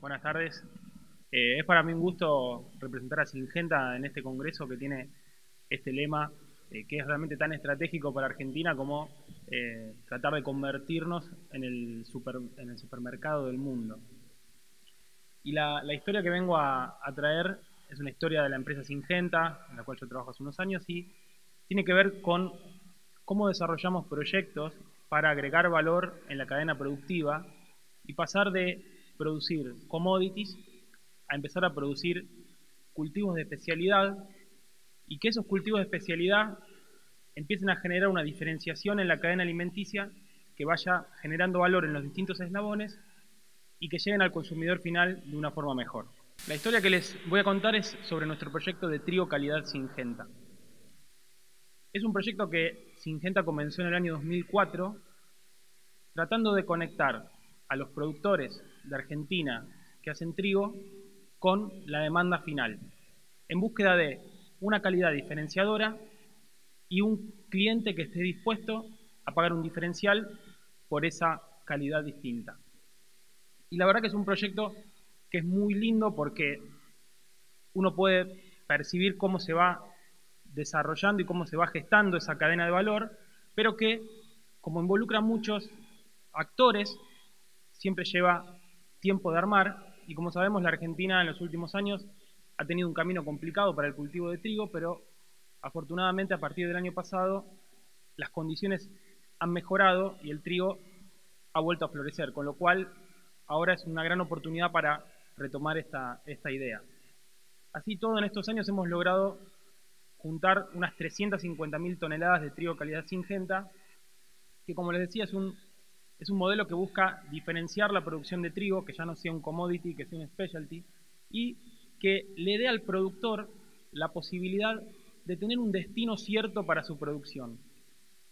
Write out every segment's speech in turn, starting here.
Buenas tardes. Es para mí un gusto representar a Syngenta en este congreso que tiene este lema que es realmente tan estratégico para Argentina como tratar de convertirnos en el supermercado del mundo. Y la historia que vengo a traer es una historia de la empresa Syngenta, en la cual yo trabajo hace unos años, y tiene que ver con cómo desarrollamos proyectos para agregar valor en la cadena productiva y pasar de producir commodities a empezar a producir cultivos de especialidad y que esos cultivos de especialidad empiecen a generar una diferenciación en la cadena alimenticia que vaya generando valor en los distintos eslabones y que lleguen al consumidor final de una forma mejor. La historia que les voy a contar es sobre nuestro proyecto de trigo calidad Syngenta. Es un proyecto que Syngenta comenzó en el año 2004 tratando de conectar a los productores de Argentina que hacen trigo con la demanda final, en búsqueda de una calidad diferenciadora y un cliente que esté dispuesto a pagar un diferencial por esa calidad distinta. Y la verdad que es un proyecto que es muy lindo porque uno puede percibir cómo se va desarrollando y cómo se va gestando esa cadena de valor, pero que, como involucra muchos actores, siempre lleva tiempo de armar, y como sabemos, la Argentina en los últimos años ha tenido un camino complicado para el cultivo de trigo, pero afortunadamente a partir del año pasado las condiciones han mejorado y el trigo ha vuelto a florecer, con lo cual ahora es una gran oportunidad para retomar esta idea. Así todo, en estos años hemos logrado juntar unas 350.000 toneladas de trigo calidad Syngenta, que como les decía es un modelo que busca diferenciar la producción de trigo, que ya no sea un commodity, que sea un specialty, y que le dé al productor la posibilidad de tener un destino cierto para su producción.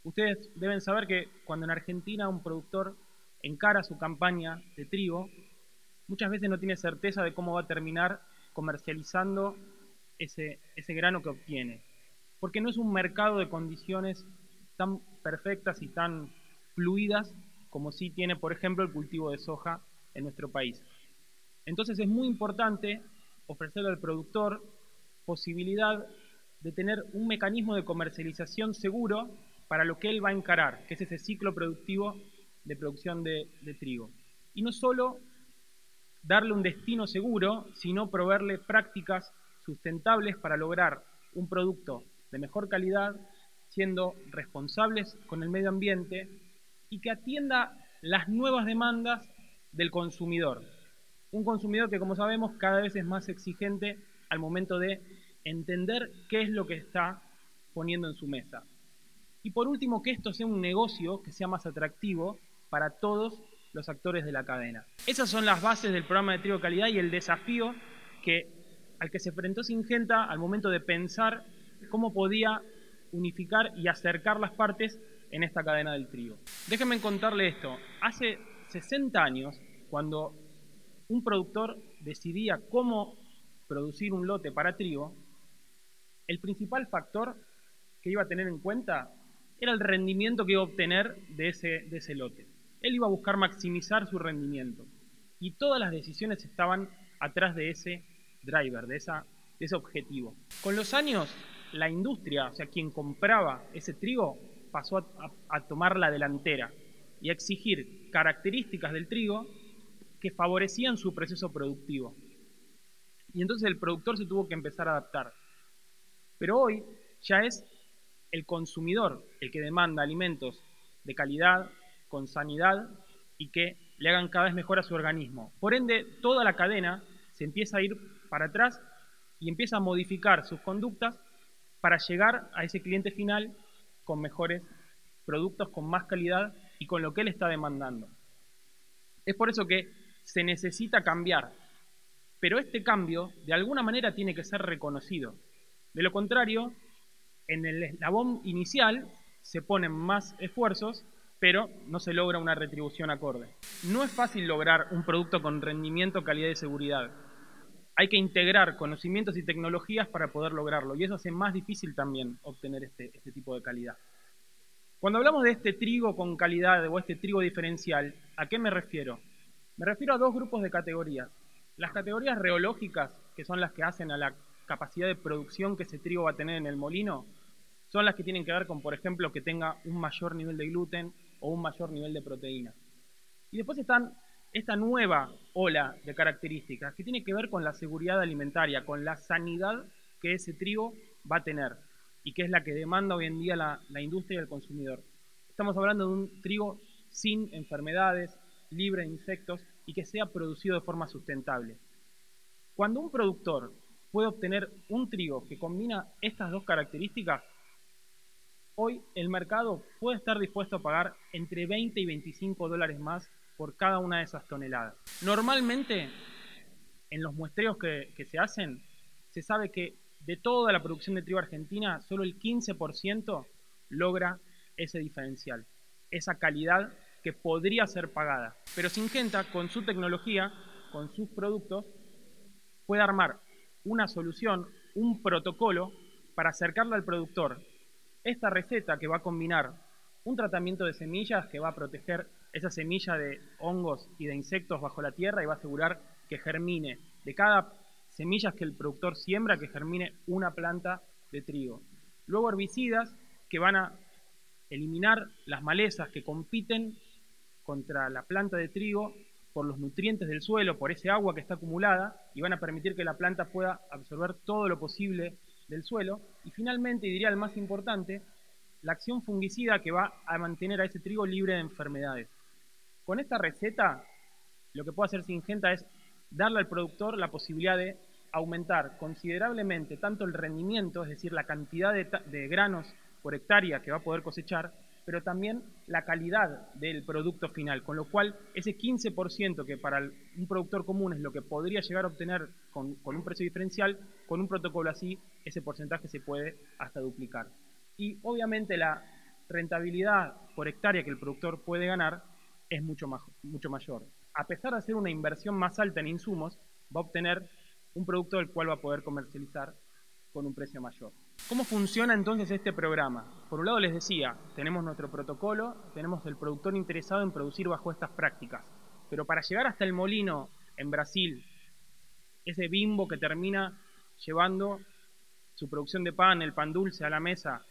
Ustedes deben saber que cuando en Argentina un productor encara su campaña de trigo, muchas veces no tiene certeza de cómo va a terminar comercializando ese grano que obtiene, porque no es un mercado de condiciones tan perfectas y tan fluidas como sí tiene, por ejemplo, el cultivo de soja en nuestro país. Entonces es muy importante ofrecerle al productor posibilidad de tener un mecanismo de comercialización seguro para lo que él va a encarar, que es ese ciclo productivo de producción de trigo. Y no solo darle un destino seguro, sino proveerle prácticas sustentables para lograr un producto de mejor calidad, siendo responsables con el medio ambiente y que atienda las nuevas demandas del consumidor. Un consumidor que, como sabemos, cada vez es más exigente al momento de entender qué es lo que está poniendo en su mesa. Y por último, que esto sea un negocio que sea más atractivo para todos los actores de la cadena. Esas son las bases del programa de trigo calidad y el desafío al que se enfrentó Syngenta al momento de pensar cómo podía unificar y acercar las partes en esta cadena del trigo. Déjenme contarle esto. Hace 60 años, cuando un productor decidía cómo producir un lote para trigo, el principal factor que iba a tener en cuenta era el rendimiento que iba a obtener de ese lote. Él iba a buscar maximizar su rendimiento. Y todas las decisiones estaban atrás de ese driver, de ese objetivo. Con los años, la industria, o sea, quien compraba ese trigo, pasó a tomar la delantera y a exigir características del trigo que favorecían su proceso productivo. Y entonces el productor se tuvo que empezar a adaptar. Pero hoy ya es el consumidor el que demanda alimentos de calidad, con sanidad y que le hagan cada vez mejor a su organismo. Por ende, toda la cadena se empieza a ir para atrás y empieza a modificar sus conductas para llegar a ese cliente final con mejores productos, con más calidad y con lo que él está demandando. Es por eso que se necesita cambiar, pero este cambio de alguna manera tiene que ser reconocido. De lo contrario, en el eslabón inicial se ponen más esfuerzos, pero no se logra una retribución acorde. No es fácil lograr un producto con rendimiento, calidad y seguridad. Hay que integrar conocimientos y tecnologías para poder lograrlo, y eso hace más difícil también obtener este tipo de calidad. Cuando hablamos de este trigo con calidad o este trigo diferencial, ¿a qué me refiero? Me refiero a dos grupos de categorías. Las categorías reológicas, que son las que hacen a la capacidad de producción que ese trigo va a tener en el molino, son las que tienen que ver con, por ejemplo, que tenga un mayor nivel de gluten o un mayor nivel de proteína. Y después están esta nueva ola de características que tiene que ver con la seguridad alimentaria, con la sanidad que ese trigo va a tener y que es la que demanda hoy en día la industria y el consumidor. Estamos hablando de un trigo sin enfermedades, libre de insectos y que sea producido de forma sustentable. Cuando un productor puede obtener un trigo que combina estas dos características, hoy el mercado puede estar dispuesto a pagar entre 20 y 25 dólares más por cada una de esas toneladas. Normalmente, en los muestreos que se hacen, se sabe que de toda la producción de trigo argentina, solo el 15% logra ese diferencial, esa calidad que podría ser pagada. Pero Syngenta, con su tecnología, con sus productos, puede armar una solución, un protocolo para acercarle al productor esta receta que va a combinar un tratamiento de semillas que va a proteger esa semilla de hongos y de insectos bajo la tierra y va a asegurar que germine de cada semillas que el productor siembra, que germine una planta de trigo. Luego herbicidas que van a eliminar las malezas que compiten contra la planta de trigo por los nutrientes del suelo, por ese agua que está acumulada, y van a permitir que la planta pueda absorber todo lo posible del suelo. Y finalmente, y diría el más importante, la acción fungicida que va a mantener a ese trigo libre de enfermedades. Con esta receta, lo que puede hacer Syngenta es darle al productor la posibilidad de aumentar considerablemente tanto el rendimiento, es decir, la cantidad de granos por hectárea que va a poder cosechar, pero también la calidad del producto final, con lo cual ese 15% que para un productor común es lo que podría llegar a obtener con un precio diferencial, con un protocolo así, ese porcentaje se puede hasta duplicar. Y obviamente la rentabilidad por hectárea que el productor puede ganar es mucho mayor. A pesar de hacer una inversión más alta en insumos, va a obtener un producto del cual va a poder comercializar con un precio mayor. ¿Cómo funciona entonces este programa? Por un lado les decía, tenemos nuestro protocolo, tenemos el productor interesado en producir bajo estas prácticas, pero para llegar hasta el molino en Brasil, ese Bimbo que termina llevando su producción de pan, el pan dulce a la mesa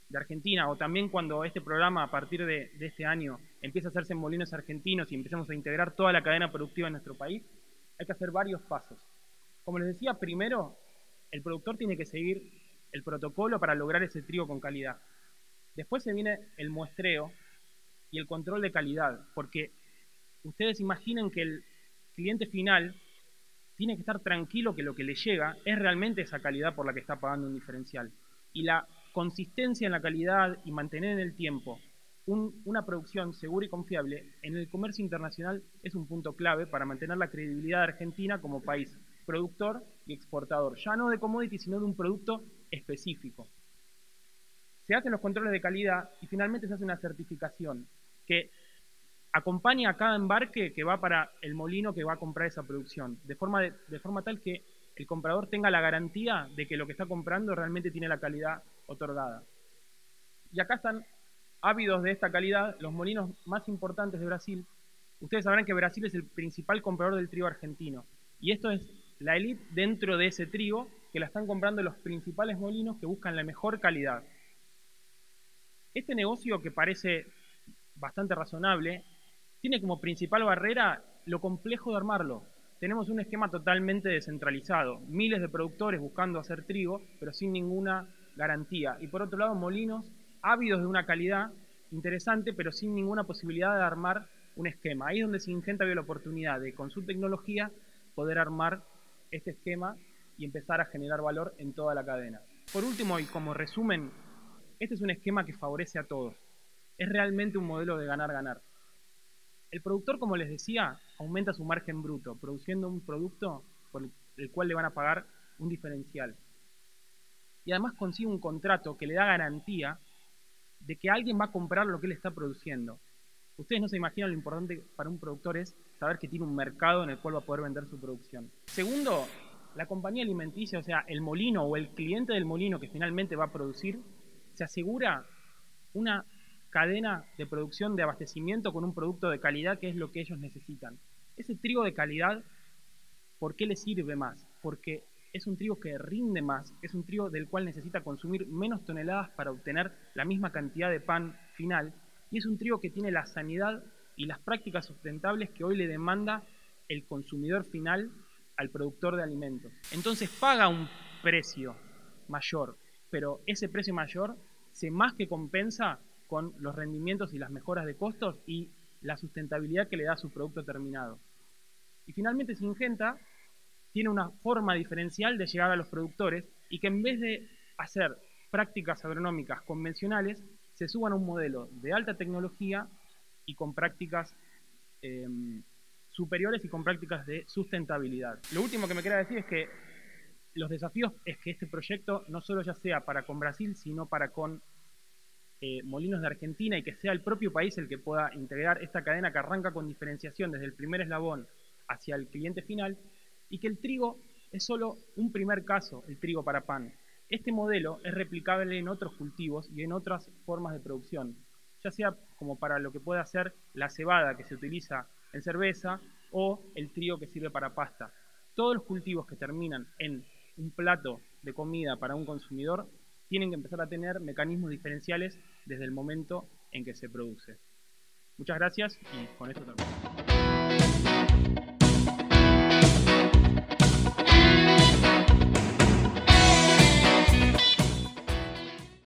de Argentina, o también cuando este programa a partir de este año empieza a hacerse en molinos argentinos y empezamos a integrar toda la cadena productiva en nuestro país, hay que hacer varios pasos. Como les decía, primero, el productor tiene que seguir el protocolo para lograr ese trigo con calidad. Después se viene el muestreo y el control de calidad, porque ustedes imaginen que el cliente final tiene que estar tranquilo que lo que le llega es realmente esa calidad por la que está pagando un diferencial. Y la consistencia en la calidad y mantener en el tiempo una producción segura y confiable en el comercio internacional es un punto clave para mantener la credibilidad de Argentina como país productor y exportador, ya no de commodity, sino de un producto específico. Se hacen los controles de calidad y finalmente se hace una certificación que acompaña a cada embarque que va para el molino que va a comprar esa producción, de forma tal que el comprador tenga la garantía de que lo que está comprando realmente tiene la calidad otorgada. Y acá están ávidos de esta calidad los molinos más importantes de Brasil. Ustedes sabrán que Brasil es el principal comprador del trigo argentino. Y esto es la élite dentro de ese trigo que la están comprando los principales molinos que buscan la mejor calidad. Este negocio, que parece bastante razonable, tiene como principal barrera lo complejo de armarlo. Tenemos un esquema totalmente descentralizado, miles de productores buscando hacer trigo, pero sin ninguna garantía. Y por otro lado, molinos ávidos de una calidad interesante, pero sin ninguna posibilidad de armar un esquema. Ahí es donde Syngenta vio la oportunidad de, con su tecnología, poder armar este esquema y empezar a generar valor en toda la cadena. Por último, y como resumen, este es un esquema que favorece a todos. Es realmente un modelo de ganar-ganar. El productor, como les decía, aumenta su margen bruto, produciendo un producto por el cual le van a pagar un diferencial. Y además consigue un contrato que le da garantía de que alguien va a comprar lo que él está produciendo. Ustedes no se imaginan lo importante para un productor es saber que tiene un mercado en el cual va a poder vender su producción. Segundo, la compañía alimenticia, o sea, el molino o el cliente del molino que finalmente va a producir, se asegura una cadena de producción de abastecimiento con un producto de calidad que es lo que ellos necesitan. Ese trigo de calidad ¿Por qué le sirve más? Porque es un trigo que rinde más, es un trigo del cual necesita consumir menos toneladas para obtener la misma cantidad de pan final, y es un trigo que tiene la sanidad y las prácticas sustentables que hoy le demanda el consumidor final al productor de alimentos. Entonces paga un precio mayor, pero ese precio mayor se más que compensa con los rendimientos y las mejoras de costos y la sustentabilidad que le da a su producto terminado. Y finalmente Syngenta tiene una forma diferencial de llegar a los productores y que en vez de hacer prácticas agronómicas convencionales, se suban a un modelo de alta tecnología y con prácticas superiores y con prácticas de sustentabilidad. Lo último que me queda decir es que los desafíos es que este proyecto no solo ya sea para con Brasil, sino para con molinos de Argentina y que sea el propio país el que pueda integrar esta cadena que arranca con diferenciación desde el primer eslabón hacia el cliente final, y que el trigo es solo un primer caso, el trigo para pan. Este modelo es replicable en otros cultivos y en otras formas de producción, ya sea como para lo que puede ser la cebada que se utiliza en cerveza o el trigo que sirve para pasta. Todos los cultivos que terminan en un plato de comida para un consumidor tienen que empezar a tener mecanismos diferenciales desde el momento en que se produce. Muchas gracias y con esto termino.